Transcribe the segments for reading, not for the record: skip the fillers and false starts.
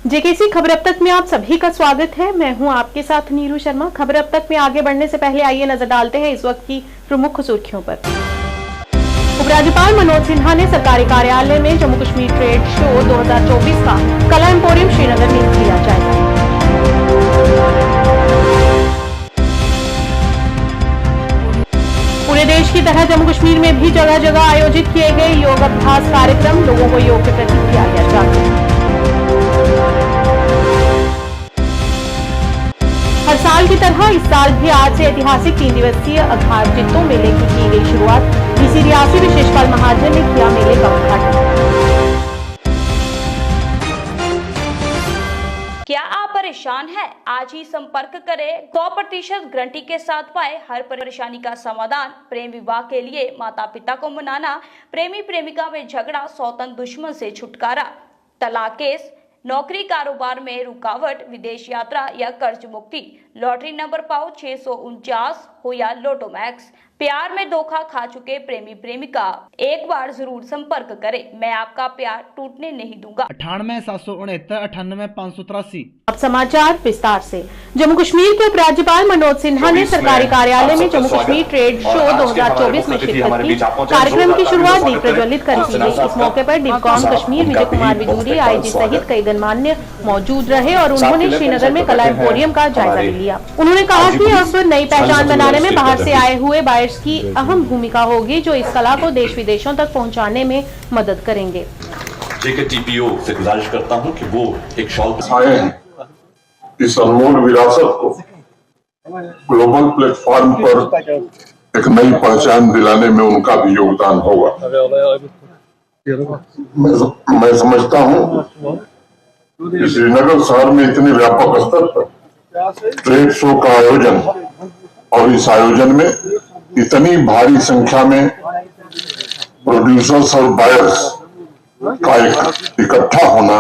JKC खबर अब तक में आप सभी का स्वागत है। मैं हूं आपके साथ नीरू शर्मा। खबर अब तक में आगे बढ़ने से पहले आइए नजर डालते हैं इस वक्त की प्रमुख सुर्खियों पर। उपराज्यपाल मनोज सिन्हा ने सरकारी कार्यालय में जम्मू कश्मीर ट्रेड शो 2024 का कला एम्पोरियम श्रीनगर में लिया जायजा। पूरे देश की तरह जम्मू कश्मीर में भी जगह जगह आयोजित किए गए योग अभ्यास कार्यक्रम, लोगों को योग के प्रति किया गया जागरूक। हर साल की तरह इस साल भी आज से ऐतिहासिक 3 दिवसीय अघार चित्तों मेले की गई शुरुआत। डीसी रियासी विशेषपाल महाजन ने किया मेले का उद्घाटन। क्या आप परेशान हैं? आज ही संपर्क करें। 100% गारंटी के साथ पाए हर परेशानी का समाधान। प्रेम विवाह के लिए माता पिता को मनाना, प्रेमी प्रेमिका में झगड़ा, सौतन दुश्मन से छुटकारा, तलाक केस, नौकरी कारोबार में रुकावट, विदेश यात्रा या कर्ज मुक्ति, लॉटरी नंबर पाओ 649 हो या लोटो मैक्स, प्यार में धोखा खा चुके प्रेमी प्रेमिका, एक बार जरूर संपर्क करें। मैं आपका प्यार टूटने नहीं दूंगा। 98 583। अब समाचार विस्तार से। जम्मू कश्मीर के उपराज्यपाल मनोज सिन्हा ने सरकारी कार्यालय में जम्मू कश्मीर ट्रेड शो 2024 में शिरकत की। कार्यक्रम की शुरुआत दीप प्रज्वलित कर की गई। इस मौके पर डिवकॉम कश्मीर विजय कुमार विदूरी, आईजी सहित कई गणमान्य मौजूद रहे और उन्होंने श्रीनगर में कला एम्पोरियम का जायजा भी लिया। उन्होंने कहा कि अब नई पहचान बनाने में बाहर से आए हुए बायर्स की अहम भूमिका होगी, जो इस कला को देश विदेशों तक पहुंचाने में मदद करेंगे। जेकेटीपीओ से गुजारिश करता हूं कि वो एक शॉल इस अनमोल विरासत को ग्लोबल प्लेटफॉर्म पर एक नई पहचान दिलाने में उनका भी योगदान होगा। मैं समझता हूं कि श्रीनगर शहर में इतने व्यापक स्तर पर ट्रेड शो का आयोजन और इस आयोजन में इतनी भारी संख्या में प्रोड्यूसर्स और बायर्स का एक इकट्ठा होना,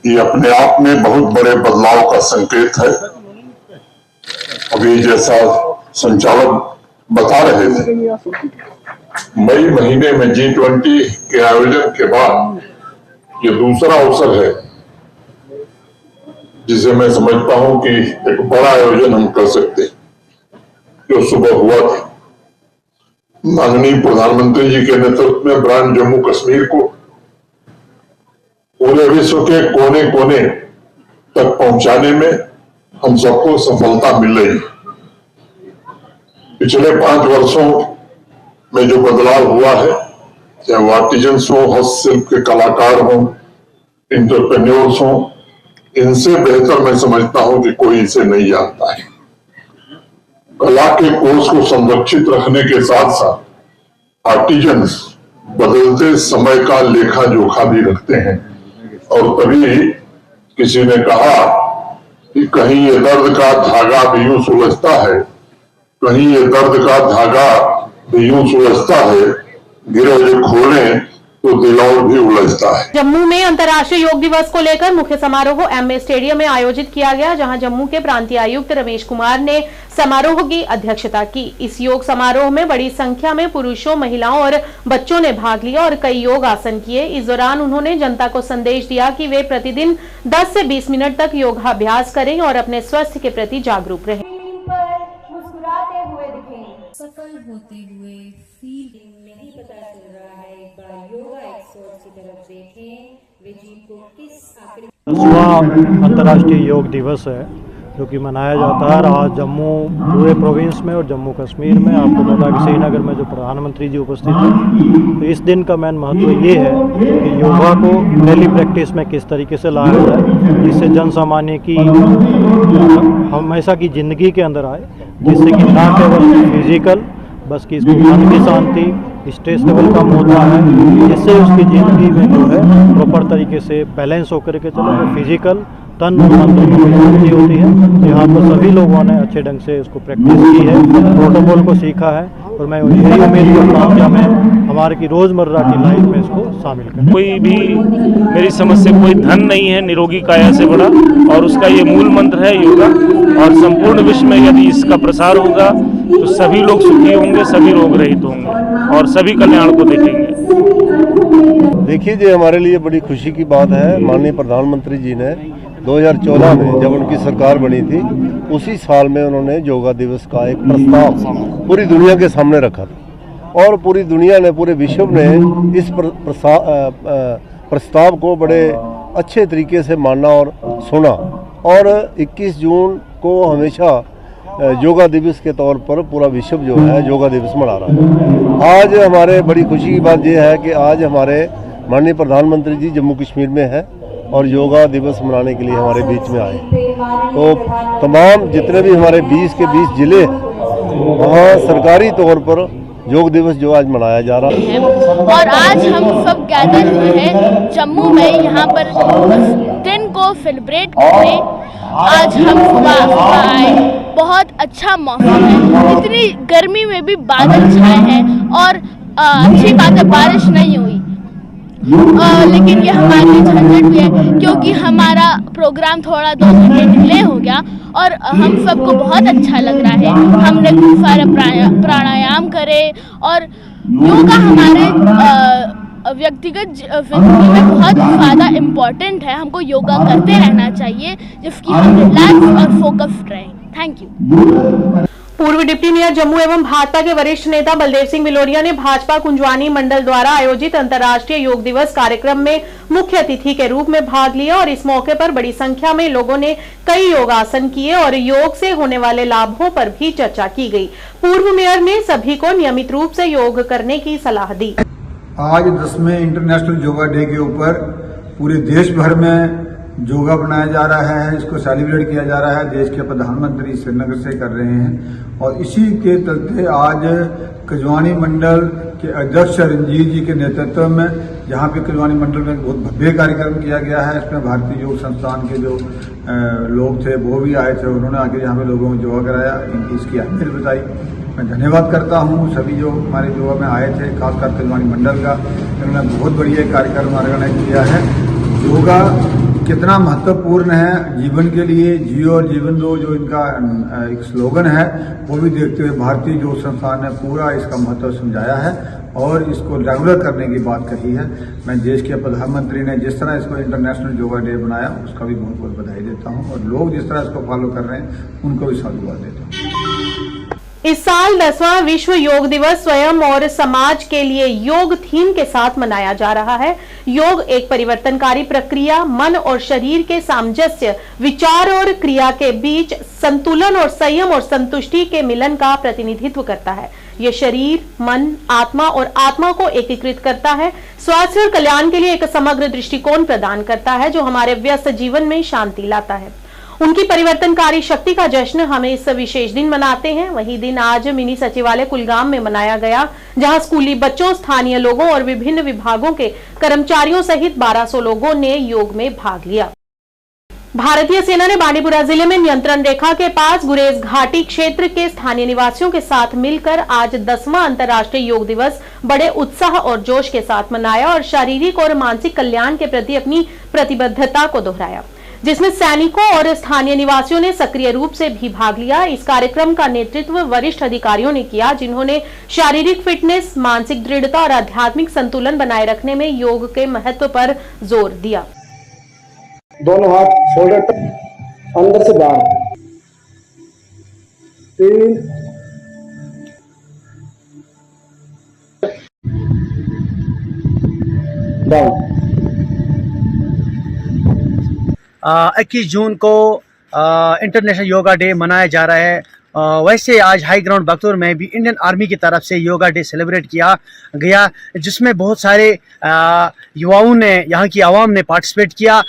ये अपने आप में बहुत बड़े बदलाव का संकेत है। अभी जैसा संचालक बता रहे थे, मई महीने में G20 के आयोजन के बाद ये दूसरा अवसर है जिसे मैं समझता हूं कि एक बड़ा आयोजन हम कर सकते हैं। जो सुबह हुआ था, माननीय प्रधानमंत्री जी के नेतृत्व में ब्रांड जम्मू कश्मीर को पूरे विश्व के कोने कोने तक पहुंचाने में हम सबको सफलता मिल रही है। पिछले 5 वर्षों में जो बदलाव हुआ है, चाहे वो आर्टिजन्स हो, हस्तशिल्प के कलाकार हो, इंटरप्रेन्योर्स हो, इनसे बेहतर मैं समझता हूं कि कोई इसे नहीं जानता है। कला के कोर्स को संरक्षित रखने के साथ साथ आर्टिजन्स बदलते समय का लेखा जोखा भी रखते हैं। और तभी किसी ने कहा कि कहीं ये दर्द का धागा भी यूं सुलझता है, कहीं ये दर्द का धागा भी यूं सुलझता है, गिरे जो खोलें तो दिलौर भी उलझता है। जम्मू में अंतर्राष्ट्रीय योग दिवस को लेकर मुख्य समारोह एमए स्टेडियम में आयोजित किया गया, जहां जम्मू के प्रांतीय आयुक्त रमेश कुमार ने समारोह की अध्यक्षता की। इस योग समारोह में बड़ी संख्या में पुरुषों, महिलाओं और बच्चों ने भाग लिया और कई योग आसन किए। इस दौरान उन्होंने जनता को संदेश दिया कि वे प्रतिदिन 10 से 20 मिनट तक योगाभ्यास करें और अपने स्वास्थ्य के प्रति जागरूक रहें। मुस्कुराते हुए दिखें, सफल होते हुए फीलिंग नहीं पता चल रहा है। एक बार योगा एक्सपर्ट की तरफ देखें, वे जीत को किस आखिरी 10वां अंतर्राष्ट्रीय योग दिवस है जो कि मनाया जाता है। आज जम्मू पूरे प्रोविंस में और जम्मू कश्मीर में, आपको पता है कि श्रीनगर में जो प्रधानमंत्री जी उपस्थित हैं, तो इस दिन का मेन महत्व ये है कि योगा को डेली प्रैक्टिस में किस तरीके से लाया जाए, जिससे जन सामान्य की हमेशा की ज़िंदगी के अंदर आए, जिससे कि ना केवल फिजिकल बस कि इसको मन की शांति, स्ट्रेस लेवल कम होता है, जिससे उसकी ज़िंदगी में जो है प्रॉपर तरीके से बैलेंस होकर के चले। फिजिकल तन और मन दोनों की शांति होती है। यहाँ पर सभी लोगों ने अच्छे ढंग से इसको प्रैक्टिस की है, प्रोटोकॉल को सीखा है और मैं यही उम्मीद करता हूँ कि हमें हमारे की रोज़मर्रा की लाइफ में इसको शामिल करें। कोई भी मेरी समझ से कोई धन नहीं है निरोगी काया से बड़ा, और उसका ये मूल मंत्र है योगा। और संपूर्ण विश्व में यदि इसका प्रसार होगा तो सभी लोग सुखी होंगे, सभी रोग रहित होंगे और सभी कल्याण को देखेंगे। देखिए जी, हमारे लिए बड़ी खुशी की बात है, माननीय प्रधानमंत्री जी ने 2014 में जब उनकी सरकार बनी थी उसी साल में उन्होंने योगा दिवस का एक प्रस्ताव पूरी दुनिया के सामने रखा था और पूरी दुनिया ने, पूरे विश्व ने इस प्रस्ताव को बड़े अच्छे तरीके से माना और सुना और 21 जून को हमेशा योगा दिवस के तौर पर पूरा विश्व जो है योगा दिवस मना रहा है। आज हमारे बड़ी खुशी की बात यह है कि आज हमारे माननीय प्रधानमंत्री जी जम्मू कश्मीर में है और योगा दिवस मनाने के लिए हमारे बीच में आए। तो तमाम जितने भी हमारे 20 के 20 जिले वहाँ सरकारी तौर पर योग दिवस जो आज मनाया जा रहा है और आज हम सब गैदर हुए हैं जम्मू में यहाँ पर दिन को सेलिब्रेट करने। आज हम सुबह आए, बहुत अच्छा मौसम है, इतनी गर्मी में भी बादल छाए हैं और अच्छी बात है बारिश नहीं हुई, लेकिन ये हमारे लिए झंझट भी है क्योंकि हमारा प्रोग्राम थोड़ा 2 घंटे डिले हो गया और हम सबको बहुत अच्छा लग रहा है। हमने खूब सारे प्राणायाम करे और योगा हमारे व्यक्तिगत जिंदगी में बहुत ज़्यादा इम्पोर्टेंट है। हमको योगा करते रहना चाहिए जिसकी हम रिलैक्स और फोकस्ड रहें। Thank you. पूर्व डिप्टी मेयर जम्मू एवं भाजपा के वरिष्ठ नेता बलदेव सिंह विलोरिया ने भाजपा कुंजवानी मंडल द्वारा आयोजित अंतर्राष्ट्रीय योग दिवस कार्यक्रम में मुख्य अतिथि के रूप में भाग लिया और इस मौके पर बड़ी संख्या में लोगों ने कई योगासन किए और योग से होने वाले लाभों पर भी चर्चा की गई। पूर्व मेयर ने सभी को नियमित रूप से योग करने की सलाह दी। आज 10वें इंटरनेशनल योगा डे के ऊपर पूरे देश भर में योगा बनाया जा रहा है, इसको सेलिब्रेट किया जा रहा है। देश के प्रधानमंत्री श्रीनगर से कर रहे हैं और इसी के चलते आज कुंजवानी मंडल के अध्यक्ष रंजीत जी के नेतृत्व में जहाँ पे कुंजवानी मंडल में बहुत भव्य कार्यक्रम किया गया है। इसमें भारतीय योग संस्थान के जो लोग थे वो भी आए थे, उन्होंने आके यहाँ पे लोगों को योगा कराया, इसकी अहमियत बताई। मैं धन्यवाद करता हूँ सभी जो हमारे योगा में आए थे, खासकर कुंजवानी मंडल का, इन्होंने बहुत बढ़िया कार्यक्रम ऑर्गेनाइज किया है। योगा कितना महत्वपूर्ण है जीवन के लिए, जियो और जीवन दो जो इनका एक स्लोगन है, वो भी देखते हुए भारतीय योग संस्थान ने पूरा इसका महत्व समझाया है और इसको रेगुलर करने की बात कही है। मैं देश के प्रधानमंत्री ने जिस तरह इसको इंटरनेशनल योगा डे बनाया उसका भी बहुत बहुत बधाई देता हूँ और लोग जिस तरह इसको फॉलो कर रहे हैं उनको भी साधुवाद देता हूँ। इस साल 10वां विश्व योग दिवस स्वयं और समाज के लिए योग थीम के साथ मनाया जा रहा है। योग एक परिवर्तनकारी प्रक्रिया, मन और शरीर के सामंजस्य, विचार और क्रिया के बीच संतुलन और संयम और संतुष्टि के मिलन का प्रतिनिधित्व करता है। ये शरीर, मन, आत्मा और आत्मा को एकीकृत करता है, स्वास्थ्य और कल्याण के लिए एक समग्र दृष्टिकोण प्रदान करता है जो हमारे व्यस्त जीवन में शांति लाता है। उनकी परिवर्तनकारी शक्ति का जश्न हम इस विशेष दिन मनाते हैं। वही दिन आज मिनी सचिवालय कुलगाम में मनाया गया, जहां स्कूली बच्चों, स्थानीय लोगों और विभिन्न विभागों के कर्मचारियों सहित 1200 लोगों ने योग में भाग लिया। भारतीय सेना ने बांडीपुरा जिले में नियंत्रण रेखा के पास गुरेज घाटी क्षेत्र के स्थानीय निवासियों के साथ मिलकर आज 10वां अंतर्राष्ट्रीय योग दिवस बड़े उत्साह और जोश के साथ मनाया और शारीरिक और मानसिक कल्याण के प्रति अपनी प्रतिबद्धता को दोहराया, जिसमें सैनिकों और स्थानीय निवासियों ने सक्रिय रूप से भी भाग लिया। इस कार्यक्रम का नेतृत्व वरिष्ठ अधिकारियों ने किया, जिन्होंने शारीरिक फिटनेस, मानसिक दृढ़ता और आध्यात्मिक संतुलन बनाए रखने में योग के महत्व पर जोर दिया। दोनों हाथ शोल्डर तक, अंदर से बाहर, 3 डाउन। 21 जून को इंटरनेशनल योगा डे मनाया जा रहा है। वैसे आज हाई ग्राउंड बख्तौर में भी इंडियन आर्मी की तरफ से योगा डे सेलिब्रेट किया गया, जिसमें बहुत सारे युवाओं ने, यहाँ की आवाम ने पार्टिसिपेट किया।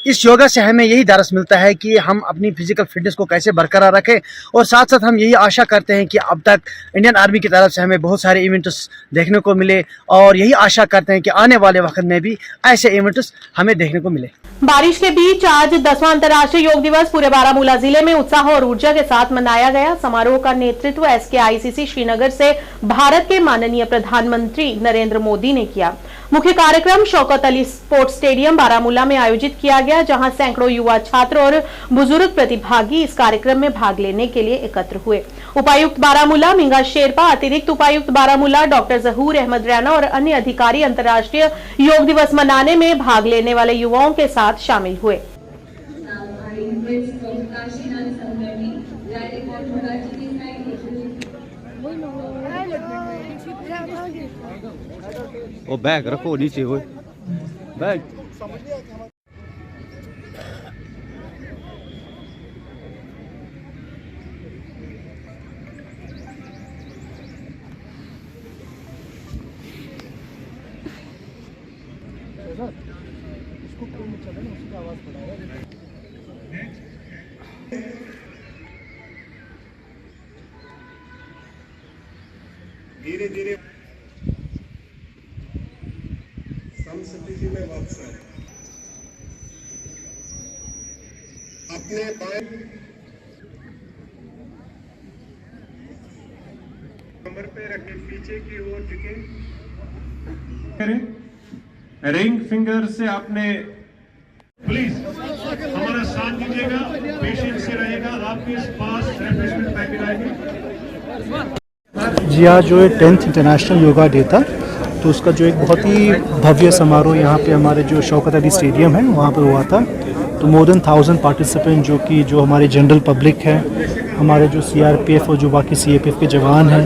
इस योगा से हमें यही दरस मिलता है कि हम अपनी फिजिकल फिटनेस को कैसे बरकरार रखें और साथ साथ हम यही आशा करते हैं कि अब तक इंडियन आर्मी की तरफ से हमें बहुत सारे इवेंट्स देखने को मिले और यही आशा करते हैं कि आने वाले वक्त में भी ऐसे इवेंट्स हमें देखने को मिले। बारिश के बीच आज 10वां अंतर्राष्ट्रीय योग दिवस पूरे बारामूला जिले में उत्साह और ऊर्जा के साथ मनाया गया। समारोह का नेतृत्व SKICC श्रीनगर से भारत के माननीय प्रधानमंत्री नरेंद्र मोदी ने किया। मुख्य कार्यक्रम शौकत अली स्पोर्ट्स स्टेडियम बारामूला में आयोजित किया गया, जहां सैकड़ों युवा छात्र और बुजुर्ग प्रतिभागी इस कार्यक्रम में भाग लेने के लिए एकत्र हुए। उपायुक्त बारामूला मिंगा शेरपा, अतिरिक्त उपायुक्त बारामूला डॉक्टर जहूर अहमद रैना और अन्य अधिकारी अंतर्राष्ट्रीय योग दिवस मनाने में भाग लेने वाले युवाओं के साथ शामिल हुए। वो बैग रखो नीचे, वो बैग धीरे धीरे स्थिति में वापस आए। अपने बाएं कमर पे रखें, पीछे की ओर झुकें, करें। रिंग फिंगर से आपने प्लीज हमारा साथ दीजिएगा, पेशेंट से रहेगा, आपके पास रिफ्रेशमेंट पैकेट आएगी। जी आज जो 10th इंटरनेशनल योगा डे था, तो उसका जो एक बहुत ही भव्य समारोह यहाँ पे हमारे जो शौकत अली स्टेडियम है वहाँ पे हुआ था। तो मोर देन 1000 पार्टिसिपेंट जो हमारे जनरल पब्लिक है, हमारे जो CRPF और जो बाकी CAPF के जवान हैं,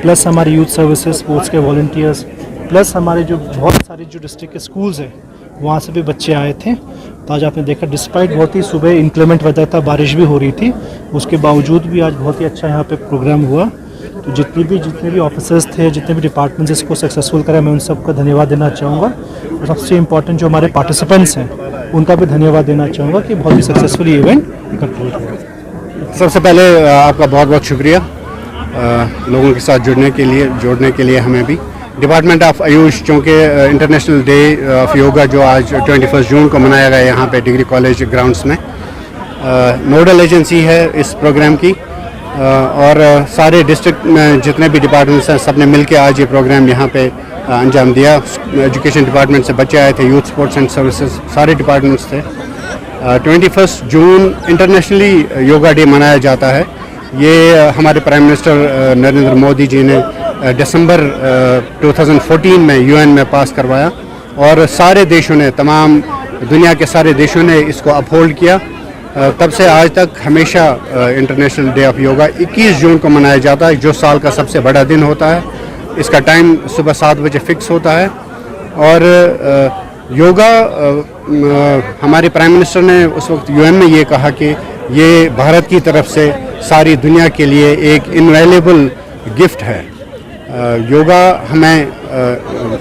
प्लस हमारे यूथ सर्विसेज स्पोर्ट्स के वॉलंटियर्स, प्लस हमारे जो बहुत सारे जो डिस्ट्रिक्ट के स्कूल्स हैं वहाँ से भी बच्चे आए थे। तो आज आपने देखा डिस्पाइट बहुत ही सुबह इंक्लेमेंट वेदर था, बारिश भी हो रही थी, उसके बावजूद भी आज बहुत ही अच्छा यहाँ पे प्रोग्राम हुआ। तो जितने भी ऑफिसर्स थे, जितने भी डिपार्टमेंट्स इसको सक्सेसफुल करा, मैं उन सबका धन्यवाद देना चाहूँगा। और सबसे इम्पोर्टेंट जो हमारे पार्टिसिपेंट्स हैं उनका भी धन्यवाद देना चाहूँगा कि बहुत ही सक्सेसफुल इवेंट कंप्लीट हुआ। सबसे पहले आपका बहुत बहुत शुक्रिया लोगों के साथ जोड़ने के लिए हमें भी डिपार्टमेंट ऑफ आयुष, चूँकि इंटरनेशनल डे ऑफ योगा जो आज 21 जून को मनाया गया यहाँ पे डिग्री कॉलेज ग्राउंड्स में, नोडल एजेंसी है इस प्रोग्राम की, और सारे डिस्ट्रिक्ट में जितने भी डिपार्टमेंट्स हैं सब ने मिल के आज ये प्रोग्राम यहाँ पे अंजाम दिया। एजुकेशन डिपार्टमेंट से बच्चे आए थे, यूथ स्पोर्ट्स एंड सर्विसेज सारे डिपार्टमेंट्स थे। 21 जून इंटरनेशनली योगा डे मनाया जाता है। ये हमारे प्राइम मिनिस्टर नरेंद्र मोदी जी ने दिसंबर 2014 में UN में पास करवाया, और सारे देशों ने, तमाम दुनिया के सारे देशों ने इसको अपहोल्ड किया। तब से आज तक हमेशा इंटरनेशनल डे ऑफ योगा 21 जून को मनाया जाता है, जो साल का सबसे बड़ा दिन होता है। इसका टाइम सुबह 7 बजे फिक्स होता है। और योगा हमारे प्राइम मिनिस्टर ने उस वक्त UN में ये कहा कि ये भारत की तरफ से सारी दुनिया के लिए एक इनवैल्यूएबल गिफ्ट है। योगा हमें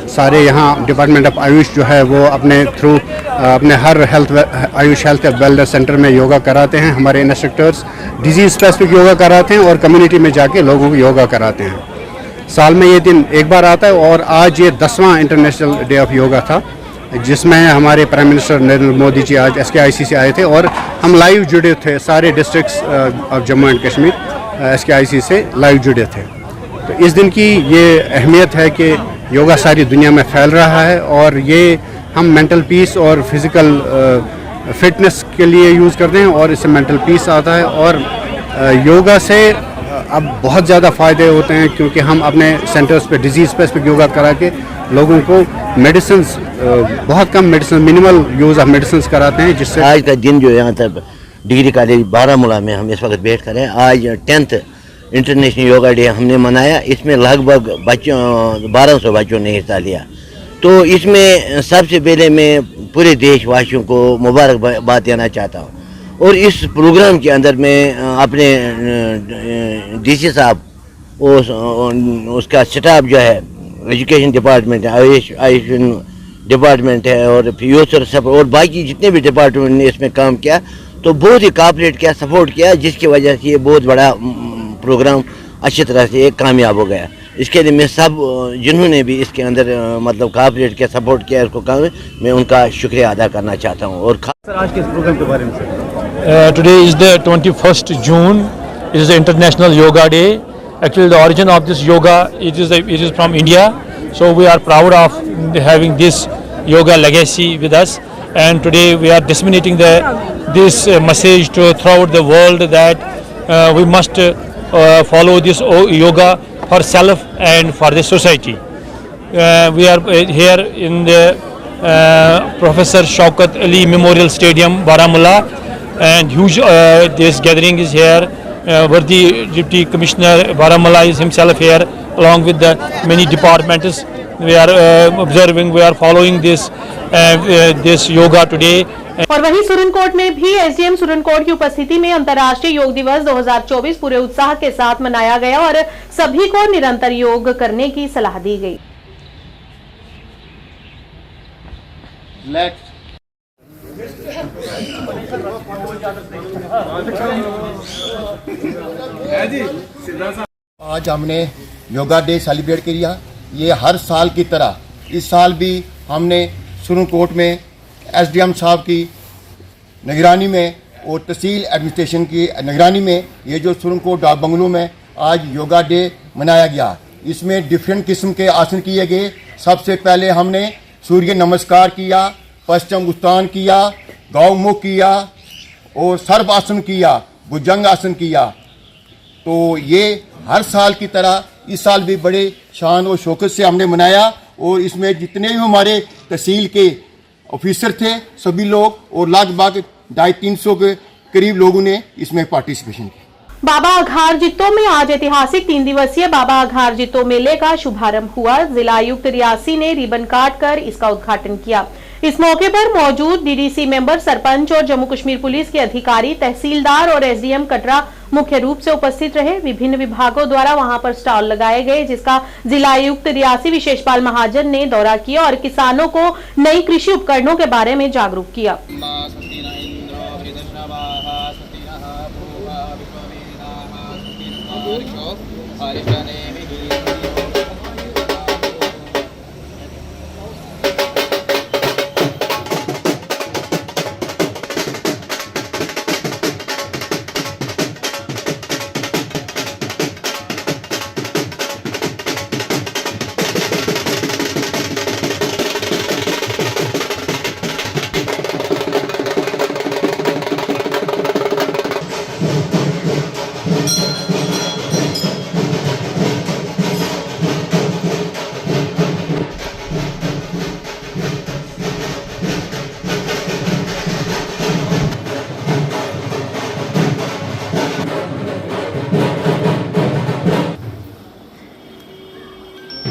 सारे यहाँ डिपार्टमेंट ऑफ आयुष जो है वो अपने थ्रू अपने हर आयुष हेल्थ वेलनेस सेंटर में योगा कराते हैं। हमारे इंस्ट्रक्टर्स डिजीज़ स्पेसिफिक योगा कराते हैं और कम्युनिटी में जाके लोगों को योगा कराते हैं। साल में ये दिन एक बार आता है, और आज ये 10वां इंटरनेशनल डे ऑफ योगा था, जिसमें हमारे प्राइम मिनिस्टर नरेंद्र मोदी जी आज SKIC से आए थे, और हम लाइव जुड़े थे। सारे districts of Jammu and Kashmir SKIC से लाइव जुड़े थे। तो इस दिन की ये अहमियत है कि योगा सारी दुनिया में फैल रहा है, और ये हम मेंटल पीस और फिज़िकल फिटनेस के लिए यूज़ करते हैं, और इससे मेंटल पीस आता है। और योगा से अब बहुत ज़्यादा फ़ायदे होते हैं, क्योंकि हम अपने सेंटर्स पे डिजीज़ स्पेसिफिक योगा करा के लोगों को मेडिसिन, बहुत कम medicine, minimal use of medicine कराते हैं, जिससे आज का दिन जो यहाँ तक डिग्री कॉलेज बारामूला में हम इस वक्त बैठ कर हैं, आज 10th इंटरनेशनल योगा डे हमने मनाया। इसमें लगभग 1200 बच्चों ने हिस्सा लिया। तो इसमें सबसे पहले मैं पूरे देशवासियों को मुबारकबाद देना चाहता हूँ, और इस प्रोग्राम के अंदर मैं अपने DC साहब, उसका स्टाफ जो है, एजुकेशन डिपार्टमेंट है, आयुष डिपार्टमेंट है, और यूथ और बाकी जितने भी डिपार्टमेंट ने इसमें काम किया, तो बहुत ही कोऑपरेट किया, सपोर्ट किया, जिसकी वजह से ये बहुत बड़ा प्रोग्राम अच्छी तरह से कामयाब हो गया। इसके लिए मैं सब जिन्होंने भी इसके अंदर मतलब कोऑपरेट किया, सपोर्ट किया इसको काम, मैं उनका शुक्रिया अदा करना चाहता हूँ। और सर आज के इस प्रोग्राम के बारे में today is the 21st June, it is the International Yoga Day. Actually the origin of this yoga, it is from India. So we are proud of having this yoga legacy with us, and today we are disseminating this message throughout the world that we must follow this yoga for self and for the society. We are here in the Professor Shaukat Ali Memorial Stadium, Baramulla, and huge this gathering is here. Vardi Deputy Commissioner Baramulla is himself here, along with the many departments. We are observing, we are following this yoga today. और वहीं सुरनकोट में भी SDM Surankote की उपस्थिति में अंतर्राष्ट्रीय योग दिवस 2024 पूरे उत्साह के साथ मनाया गया और सभी को निरंतर योग करने की सलाह दी गई। आज हमने योगा डे सेलिब्रेट किया। ये हर साल की तरह इस साल भी हमने सुरनकोट में एसडीएम साहब की निगरानी में और तहसील एडमिनिस्ट्रेशन की निगरानी में ये जो सुरनकोट डाक बंगलों में आज योगा डे मनाया गया। इसमें डिफरेंट किस्म के आसन किए गए। सबसे पहले हमने सूर्य नमस्कार किया, पश्चिम उत्तान किया, गौमुख किया और सर्प आसन किया, भुजंग आसन किया। तो ये हर साल की तरह इस साल भी बड़े शान और शौकत से हमने मनाया और इसमें जितने भी हमारे तहसील के ऑफिसर थे सभी लोग और लगभग 250-300 के करीब लोगों ने इसमें पार्टिसिपेशन किया। बाबा अघार जित्तो में आज ऐतिहासिक 3 दिवसीय बाबा अघार जित्तो मेले का शुभारंभ हुआ। जिला आयुक्त रियासी ने रिबन काट कर इसका उद्घाटन किया। इस मौके पर मौजूद डीडीसी मेंबर, सरपंच और जम्मू कश्मीर पुलिस के अधिकारी, तहसीलदार और एसडीएम कटरा मुख्य रूप से उपस्थित रहे। विभिन्न विभागों द्वारा वहां पर स्टॉल लगाए गए, जिसका जिला आयुक्त रियासी विशेषपाल महाजन ने दौरा किया और किसानों को नई कृषि उपकरणों के बारे में जागरूक किया।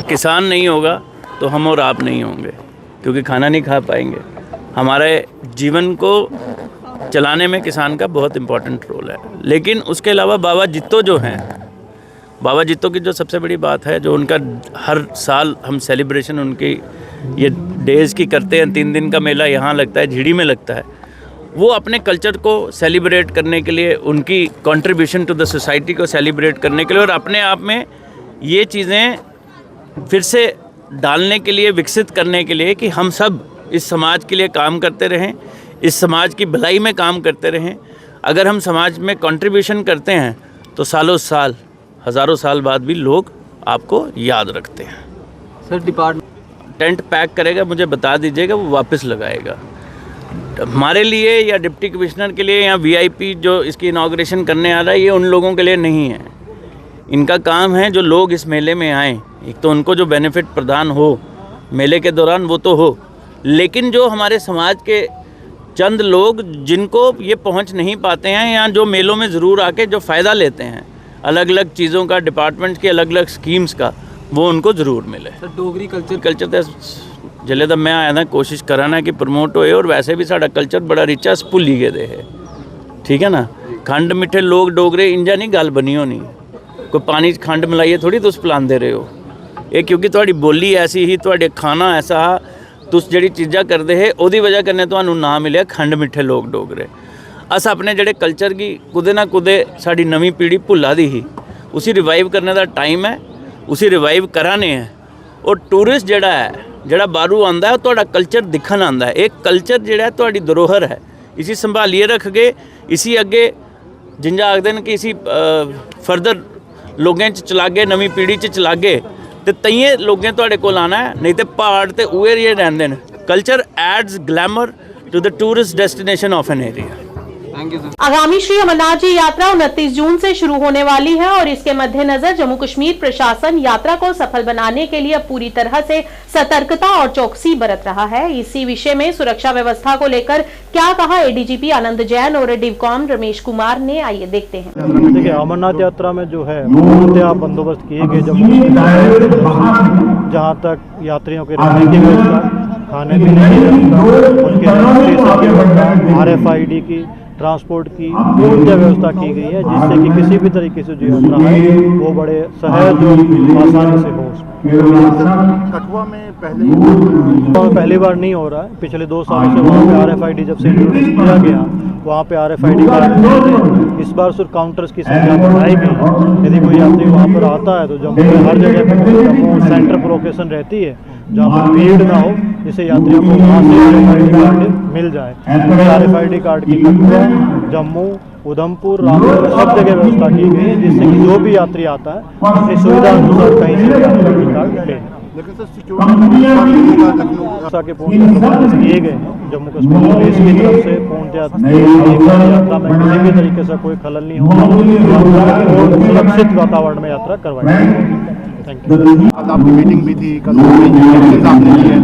किसान नहीं होगा तो हम और आप नहीं होंगे, क्योंकि खाना नहीं खा पाएंगे। हमारे जीवन को चलाने में किसान का बहुत इम्पोर्टेंट रोल है। लेकिन उसके अलावा बाबा जित्तो जो हैं, बाबा जित्तो की जो सबसे बड़ी बात है, जो उनका हर साल हम सेलिब्रेशन उनकी ये डेज़ की करते हैं। 3 दिन का मेला यहाँ लगता है, झिड़ी में लगता है। वो अपने कल्चर को सेलिब्रेट करने के लिए, उनकी कंट्रीब्यूशन टू द सोसाइटी को सेलिब्रेट करने के लिए और अपने आप में ये चीज़ें फिर से डालने के लिए, विकसित करने के लिए कि हम सब इस समाज के लिए काम करते रहें, इस समाज की भलाई में काम करते रहें। अगर हम समाज में कंट्रीब्यूशन करते हैं तो सालों साल, हज़ारों साल बाद भी लोग आपको याद रखते हैं। सर, डिपार्टमेंट टेंट पैक करेगा, मुझे बता दीजिएगा, वो वापस लगाएगा। हमारे लिए या डिप्टी कमिश्नर के लिए या वीआईपी जो इसकी इनॉग्रेशन करने आ रहा है, ये उन लोगों के लिए नहीं है। इनका काम है जो लोग इस मेले में आएँ, एक तो उनको जो बेनिफिट प्रदान हो मेले के दौरान वो तो हो, लेकिन जो हमारे समाज के चंद लोग जिनको ये पहुंच नहीं पाते हैं या जो मेलों में ज़रूर आके जो फ़ायदा लेते हैं अलग अलग चीज़ों का, डिपार्टमेंट की अलग अलग स्कीम्स का, वो उनको ज़रूर मिले। सर, डोगरी कल्चर तो जिले तक मैं आया था कोशिश कराना कि प्रमोट होए, और वैसे भी साड़ा कल्चर बड़ा रिच है, भुल्ली गए है। ठीक है ना, खंड मिठे लोग डोगरे इंजा नहीं गल बनी होनी। कोई पानी खंड मिलाइए थोड़ी तुस पिलांदे रहे हो, ये क्योंकि थोड़ी बोली ऐसी ही, थोड़े खाना ऐसा, तुस जड़ी चीज़ा करते है ओदी वजह कन्नै तुहानू नाम मिले खंड मिठे लोग डोगरे। अस अपने जड़े कल्चर की कुदे ना कुदे साड़ी नवी पीढ़ी भुला दी ही, उसी रिवाइव करने का टाइम है, उसी रिवाइव कराने हैं। और टूरिस्ट जड़ा है, जड़ा बाहरों आंदा है, तुहाडा कल्चर दिखन आंदा है। एक कल्चर जड़ा तुहाडी धरोहर है, इसी संभालिए रख के, इसी अगे जिंजा आखदे न कि इसी फर्दर लोगों च चलागे, नवी पीढ़ी च चलागे, ਤੇ ਤਈਏ ਲੋਕਾਂ ਤੁਹਾਡੇ ਕੋਲ ਆਣਾ ਹੈ, ਨਹੀਂ ਤੇ ਪਹਾੜ ਤੇ ਉਏ ਹੀ ਰਹਿੰਦੇ ਨੇ। Culture adds glamour to the tourist destination of an area. आगामी श्री अमरनाथ जी यात्रा 29 जून से शुरू होने वाली है और इसके मद्देनजर जम्मू कश्मीर प्रशासन यात्रा को सफल बनाने के लिए अब पूरी तरह से सतर्कता और चौकसी बरत रहा है। इसी विषय में सुरक्षा व्यवस्था को लेकर क्या कहा एडीजीपी आनंद जैन और डिवकॉम रमेश कुमार ने, आइए देखते हैं। देखिए, अमरनाथ यात्रा में जो है पूर्णतः बंदोबस्त किए गए जम्मू कश्मीर, जहाँ तक यात्रियों के रहने की व्यवस्था, खाने पीने की व्यवस्था, उनके RFID की, ट्रांसपोर्ट की पूर्ण व्यवस्था की गई है, जिससे कि किसी भी तरीके से जो यात्रा है वो बड़े सहज और आसानी से हो। कठुआ में पहली बार नहीं हो रहा है, पिछले 2 सालों से वहाँ पे RFID जब से इंट्रोड्यूस किया गया वहाँ पे RFID कार्ड, इस बार सिर्फ काउंटर्स की संख्या बढ़ाई गई है। यदि कोई यात्री वहाँ पर आता है तो जम्मू में हर जगह पर जम्मू सेंटर पर लोकेशन रहती है जहाँ पर भीड़ ना हो, जिससे यात्रियों को वहाँ से RFID कार्ड मिल जाए। RFID कार्ड की कठुआ, जम्मू, उधमपुर, रामपुर सब जगह व्यवस्था की गई है, जिससे कि जो भी यात्री आता है अपनी सुविधा अनुसार कहीं से RFID कार्ड ले। सुरक्षा के पूर्ण प्रबंध किए गए हैं जम्मू कश्मीर पुलिस की तरफ से। पूर्ण यात्रा में किसी भी तरीके से कोई खलल नहीं होगा और सुरक्षित वातावरण में यात्रा करवाई। Thank you. आज आपकी मीटिंग भी थी, कल इंतजाम नहीं है,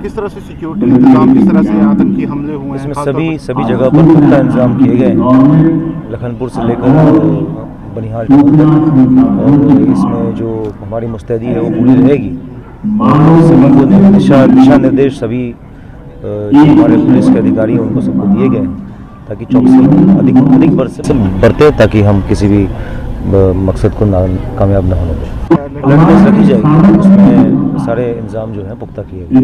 किस तरह से सिक्योरिटी इंतजाम, किस तरह से आतंकी हमले हुए हैं? इसमें सभी जगह पर पुख्ता इंतजाम किए गए हैं, लखनपुर से लेकर बनिहाल तक, और इसमें जो हमारी मुस्तैदी है वो पूरी रहेगी। सभी को दिशा निर्देश सभी जो हमारे पुलिस के अधिकारी हैं उनको सबको दिए गए हैं ताकि चौकसी अधिक बरते, ताकि हम किसी भी मकसद को कामयाब न होने दें। अलर्टनेस रखी जाएगी, उसमें सारे इंतजाम जो है पुख्ता किए गए।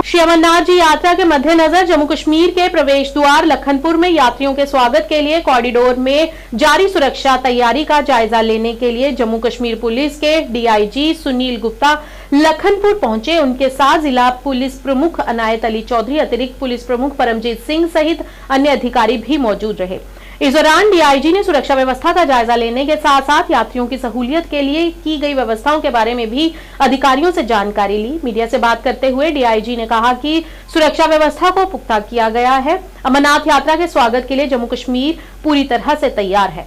श्री अमरनाथ जी यात्रा के मद्देनजर जम्मू कश्मीर के प्रवेश द्वार लखनपुर में यात्रियों के स्वागत के लिए कॉरिडोर में जारी सुरक्षा तैयारी का जायजा लेने के लिए जम्मू कश्मीर पुलिस के DIG सुनील गुप्ता लखनपुर पहुंचे। उनके साथ जिला पुलिस प्रमुख अनायत अली चौधरी, अतिरिक्त पुलिस प्रमुख परमजीत सिंह सहित अन्य अधिकारी भी मौजूद रहे। इस दौरान DIG ने सुरक्षा व्यवस्था का जायजा लेने के साथ साथ यात्रियों की सहूलियत के लिए की गई व्यवस्थाओं के बारे में भी अधिकारियों से जानकारी ली। मीडिया से बात करते हुए DIG ने कहा कि सुरक्षा व्यवस्था को पुख्ता किया गया है। अमरनाथ यात्रा के स्वागत के लिए जम्मू कश्मीर पूरी तरह से तैयार है।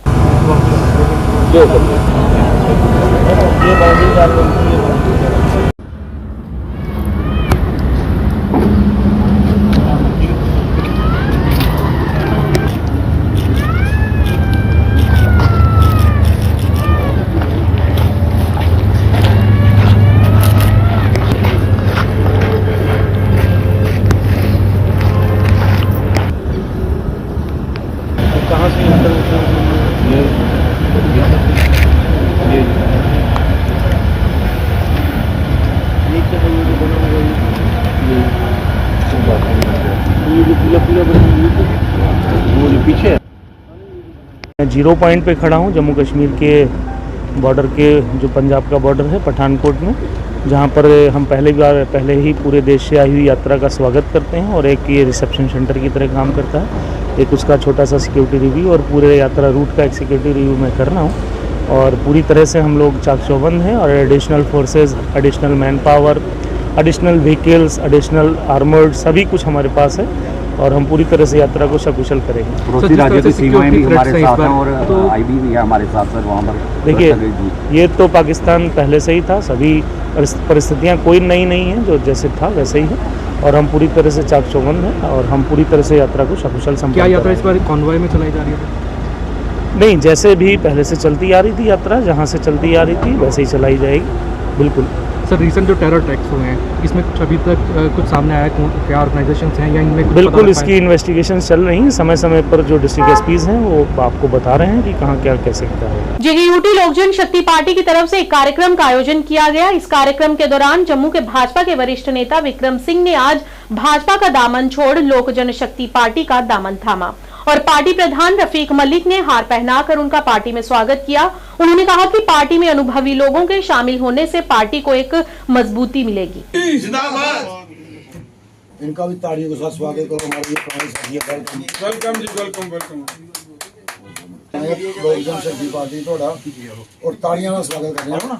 कहाँ से पीछे 0 पॉइंट पे खड़ा हूँ जम्मू कश्मीर के बॉर्डर के, जो पंजाब का बॉर्डर है पठानकोट में, जहाँ पर हम पहले ही पूरे देश से आई हुई यात्रा का स्वागत करते हैं और एक ये रिसेप्शन सेंटर की तरह काम करता है। एक उसका छोटा सा सिक्योरिटी रिव्यू और पूरे यात्रा रूट का एक सिक्योरिटी रिव्यू मैं कर रहा हूँ। और पूरी तरह से हम लोग चाक चौबंद हैं और additional forces, additional man power, additional vehicles, additional armoured सभी कुछ हमारे पास है और हम पूरी तरह से यात्रा को सकुशल करेंगे। पड़ोसी राज्यों की सीमाएं भी हमारे साथ हैं और IB भी है हमारे साथ सर वहाँ पर। देखिए, ये तो पाकिस्तान पहले से ही था, सभी परिस्थितियाँ कोई नई नहीं है, जो जैसे था वैसे ही है और हम पूरी तरह से चाक चौबंद हैं और हम पूरी तरह से यात्रा को सकुशल संपन्न। क्या यात्रा इस बार कॉन्वॉय में चलाई जा रही है? नहीं, जैसे भी पहले से चलती आ रही थी यात्रा, जहाँ से चलती आ रही थी वैसे ही चलाई जाएगी। बिल्कुल सर, रिसेंट जो टेरर अटैक्स हुए हैं इसमें अभी तक कुछ सामने आया क्या ऑर्गेनाइजेशन हैं या इनमें? बिल्कुल, इसकी इन्वेस्टिगेशन चल रही है। समय समय पर जो डिस्ट्रिक्ट एसपीज हैं वो आपको बता रहे हैं कि कहाँ क्या कैसे क्या है। JKUT लोक जनशक्ति पार्टी की तरफ से एक कार्यक्रम का आयोजन किया गया। इस कार्यक्रम के दौरान जम्मू के भाजपा के वरिष्ठ नेता विक्रम सिंह ने आज भाजपा का दामन छोड़ लोक जनशक्ति पार्टी का दामन थामा और पार्टी प्रधान रफीक मलिक ने हार पहनाकर उनका पार्टी में स्वागत किया। उन्होंने कहा कि पार्टी में अनुभवी लोगों के शामिल होने से पार्टी को एक मजबूती मिलेगी। इनका भी तालियों के साथ स्वागत करो हमारे पुराने साथी। वेलकम जी, वेलकम वेलकम। लोक जनशक्ति पार्टी थोड़ा और तालियां का स्वागत कर रहे हैं ना।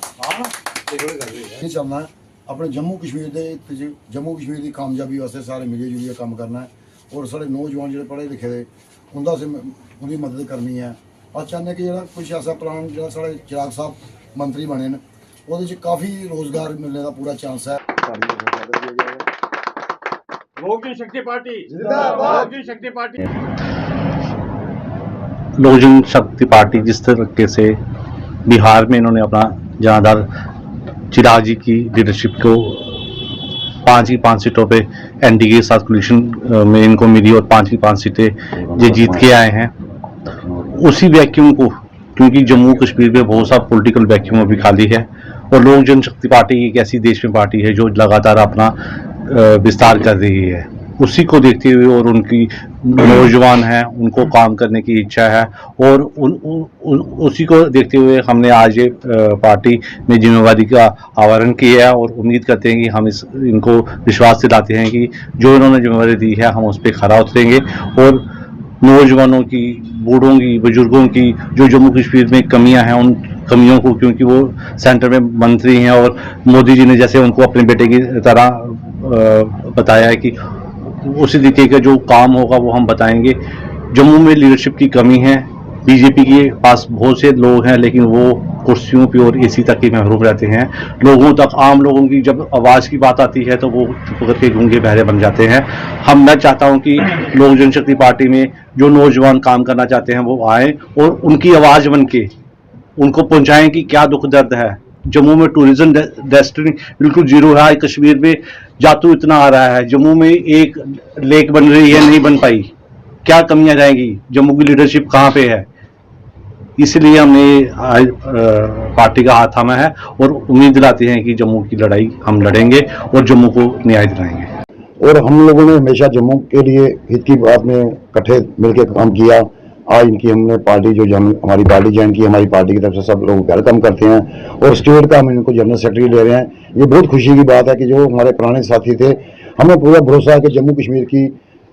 नहीं चलना है अपने जम्मू कश्मीर के जम्मू कश्मीर की कामयाबी वास्ते सारे मिली जुलिए काम करना है और सारे नौजवान जो पढ़े लिखे दे उनकी मदद करनी है और चाहते कि जो कुछ ऐसा प्लान जो साढ़े चिराग साहब मंत्री बने न वो काफ़ी रोजगार मिलने का पूरा चांस है। लोक जनशक्ति पार्टी जिंदाबाद, लोक जनशक्ति पार्टी। लोक जनशक्ति पार्टी जिस तरीके से बिहार में इन्होंने अपना जनाधार चिराग जी की लीडरशिप को 5 की 5 सीटों पे एनडीए के साथ कोलिशन में इनको मिली और 5 की 5 सीटें ये जीत के आए हैं। उसी वैक्यूम को, क्योंकि जम्मू कश्मीर में बहुत सा पॉलिटिकल वैक्यूम अभी खाली है और लोक जनशक्ति पार्टी एक ऐसी देश में पार्टी है जो लगातार अपना विस्तार कर रही है, उसी को देखते हुए और उनकी नौजवान हैं, उनको काम करने की इच्छा है और उसी को देखते हुए हमने आज ये पार्टी में जिम्मेवारी का आवाहन किया है और उम्मीद करते हैं कि हम इनको विश्वास दिलाते हैं कि जो इन्होंने जिम्मेवारी दी है हम उस पर खरा उतरेंगे और नौजवानों की, बूढ़ों की, बुजुर्गों की जो जम्मू कश्मीर में कमियां हैं उन कमियों को, क्योंकि वो सेंटर में मंत्री हैं और मोदी जी ने जैसे उनको अपने बेटे की तरह बताया है कि उसी तरीके का जो काम होगा वो हम बताएंगे। जम्मू में लीडरशिप की कमी है, बीजेपी के पास बहुत से लोग हैं लेकिन वो कुर्सियों पे और एसी तक ही महरूम रहते हैं। लोगों तक, आम लोगों की जब आवाज़ की बात आती है तो वो चुप करके गूंगे बहरे बन जाते हैं। मैं चाहता हूं कि लोक जनशक्ति पार्टी में जो नौजवान काम करना चाहते हैं वो आएँ और उनकी आवाज़ बन के उनको पहुँचाएँ कि क्या दुख दर्द है। जम्मू में टूरिज्म डेस्टिनी बिल्कुल जीरो है, कश्मीर में जातू इतना आ रहा है, जम्मू में एक लेक बन रही है, नहीं बन पाई, क्या कमियां रहेंगी, जम्मू की लीडरशिप कहाँ पे है। इसलिए हमने आज पार्टी का हाथ थामा है और उम्मीद दिलाते हैं कि जम्मू की लड़ाई हम लड़ेंगे और जम्मू को न्याय दिलाएंगे। और हम लोगों ने हमेशा जम्मू के लिए हित की बात में इकट्ठे मिलकर काम किया। आज इनकी हमने पार्टी जो हमारी पार्टी ज्वाइन की, हमारी पार्टी की तरफ से सब लोग वेलकम करते हैं और स्टेट का हम इनको जनरल सेक्रेटरी ले रहे हैं। ये बहुत खुशी की बात है कि जो हमारे पुराने साथी थे, हमें पूरा भरोसा है कि जम्मू कश्मीर की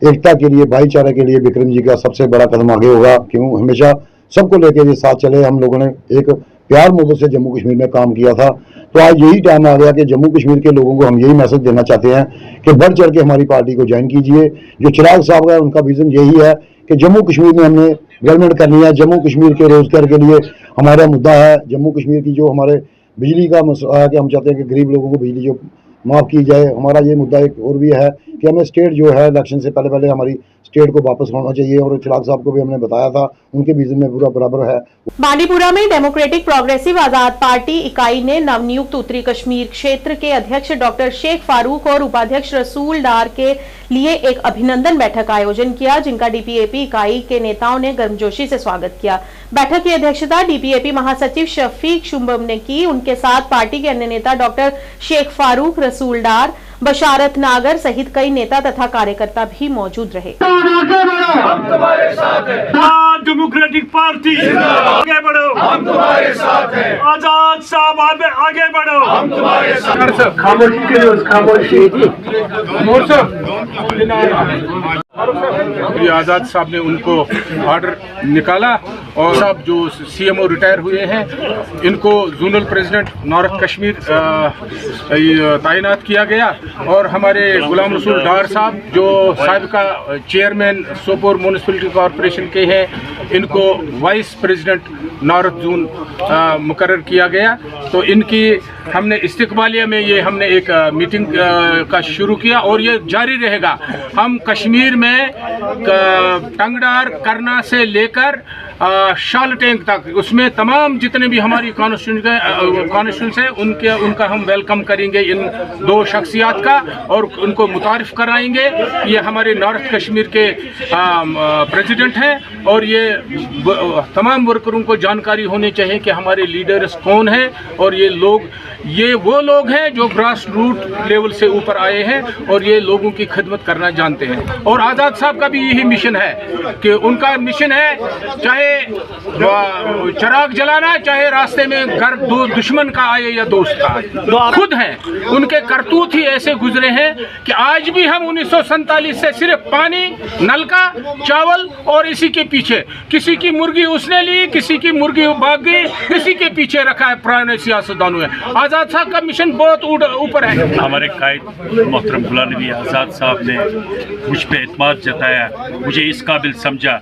एकता के लिए, भाईचारे के लिए विक्रम जी का सबसे बड़ा कदम आगे होगा। क्यों हमेशा सबको लेकर ये साथ चले। हम लोगों ने एक प्यार मोहब्बत से जम्मू कश्मीर में काम किया था, तो आज यही टाइम आ गया कि जम्मू कश्मीर के लोगों को हम यही मैसेज देना चाहते हैं कि बढ़ चढ़ के हमारी पार्टी को ज्वाइन कीजिए। जो चिराग साहब है उनका विजन यही है कि जम्मू कश्मीर में हमने डेवलपमेंट करनी है। जम्मू कश्मीर के रोजगार के लिए हमारा मुद्दा है। जम्मू कश्मीर की जो हमारे बिजली का मसला है कि हम चाहते हैं कि गरीब लोगों को बिजली जो माफ़ की जाए। हमारा ये मुद्दा एक और भी है कि हमें स्टेट जो है इलेक्शन से पहले हमारी स्टेट को वापस होना चाहिए और चिराग साहब को भी हमने बताया था, उनके विजन में पूरा बराबर है। बांडीपुरा में डेमोक्रेटिक प्रोग्रेसिव आजाद पार्टी इकाई ने नवनियुक्त उत्तरी कश्मीर क्षेत्र के अध्यक्ष डॉक्टर शेख फारूक और उपाध्यक्ष रसूल डार के लिए एक अभिनंदन बैठक का आयोजन किया, जिनका डीपीएपी इकाई के नेताओं ने गर्मजोशी से स्वागत किया। बैठक की अध्यक्षता डीपीएपी महासचिव शफीक शुंबम ने की। उनके साथ पार्टी के अन्य नेता डॉक्टर शेख फारूक, रसूल डार, बशारत नागर सहित कई नेता तथा कार्यकर्ता भी मौजूद रहे। हम तुम्हारे साथ हैं। डेमोक्रेटिक पार्टी आगे बढ़ो, हम तुम्हारे साथ हैं। आजाद साहब आगे बढ़ो, हम तुम्हारे साथ। खामोशी आजाद साहब ने उनको ऑर्डर निकाला और साहब जो सीएमओ रिटायर हुए हैं इनको जोनल प्रेसिडेंट नॉर्थ कश्मीर तैनात किया गया और हमारे गुलाम रसूल डार साहब जो साबिका चेयरमैन सोपोर म्यूनिसिपलिटी कॉरपोरेशन के हैं, इनको वाइस प्रेसिडेंट नॉर्थ जोन मुकर्रर किया गया। तो इनकी हमने इस्तिकबालिया में ये हमने एक मीटिंग का शुरू किया और ये जारी रहेगा। हम कश्मीर में टंगडार, करना से लेकर शालटेंग तक, उसमें तमाम जितने भी हमारी कॉन्स्टिट्यूंस है उनका हम वेलकम करेंगे, इन दो शख्सियात का, और उनको मुतारिफ कराएंगे। ये हमारे नॉर्थ कश्मीर के प्रेसिडेंट हैं और ये तमाम वर्करों को जानकारी होनी चाहिए कि हमारे लीडर्स कौन हैं और ये वो लोग हैं जो ग्रास रूट लेवल से ऊपर आए हैं और ये लोगों की खिदमत करना जानते हैं। और आज़ाद साहब का भी यही मिशन है कि उनका मिशन है, चाहे चिराग जलाना, चाहे रास्ते में घर दुश्मन का आए या दोस्त का आए, खुद हैं। उनके करतूत ही ऐसे गुजरे हैं कि आज भी हम 1947 से सिर्फ पानी, नलका, चावल और इसी के पीछे, किसी की मुर्गी उसने ली, किसी की मुर्गी भाग गई, किसी के पीछे रखा है पुराने सियासतदानों ने। आज़ाद साहब का मिशन बहुत ऊपर है। हमारे कायद मोहतरम गुलाम नबी आज़ाद साहब ने मुझ पर एतमाद जताया, मुझे इस काबिल समझा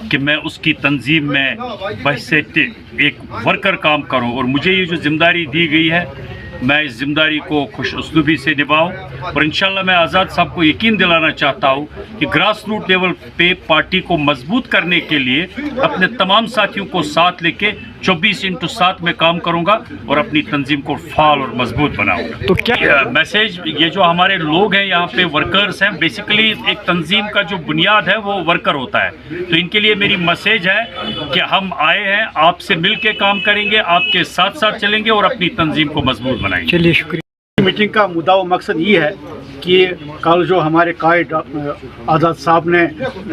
कि मैं उसकी तंजीम में बहैसियत एक वर्कर काम करूं, और मुझे ये जो जिम्मेदारी दी गई है मैं इस जिम्मेदारी को खुश उसलूबी से निभाऊं। और इंशाल्लाह मैं आज़ाद साहब को यकीन दिलाना चाहता हूं कि ग्रास रूट लेवल पे पार्टी को मजबूत करने के लिए अपने तमाम साथियों को साथ लेके 24/7 में काम करूंगा और अपनी तंजीम को फाल और मजबूत बनाऊंगा। तो क्या मैसेज, ये जो हमारे लोग हैं यहाँ पे वर्कर्स हैं, बेसिकली एक तंजीम का जो बुनियाद है वो वर्कर होता है, तो इनके लिए मेरी मैसेज है कि हम आए हैं, आपसे मिल के काम करेंगे, आपके साथ साथ चलेंगे और अपनी तंजीम को मजबूत बनाएंगे। चलिए शुक्रिया। मीटिंग का मुद्दा व मकसद ये है कि कल जो हमारे कायद आज़ाद साहब ने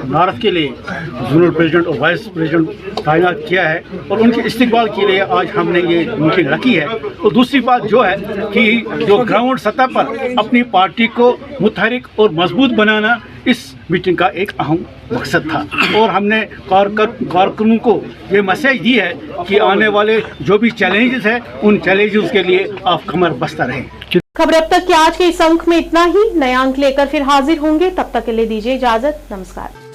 भारत के लिए जोनल प्रेसिडेंट और वाइस प्रेसिडेंट तैनात किया है और उनके इस्तेमाल के लिए आज हमने ये मीटिंग रखी है। और दूसरी बात जो है कि जो ग्राउंड सतह पर अपनी पार्टी को मुतहरिक और मजबूत बनाना इस मीटिंग का एक अहम मकसद था। और हमने कारकुनों को ये मैसेज दी है कि आने वाले जो भी चैलेंजेस हैं उन चैलेंजेस के लिए आप कमर बस्ता रहें। खबर अब तक के आज के इस अंक में इतना ही। नया अंक लेकर फिर हाजिर होंगे, तब तक के लिए दीजिए इजाजत। नमस्कार।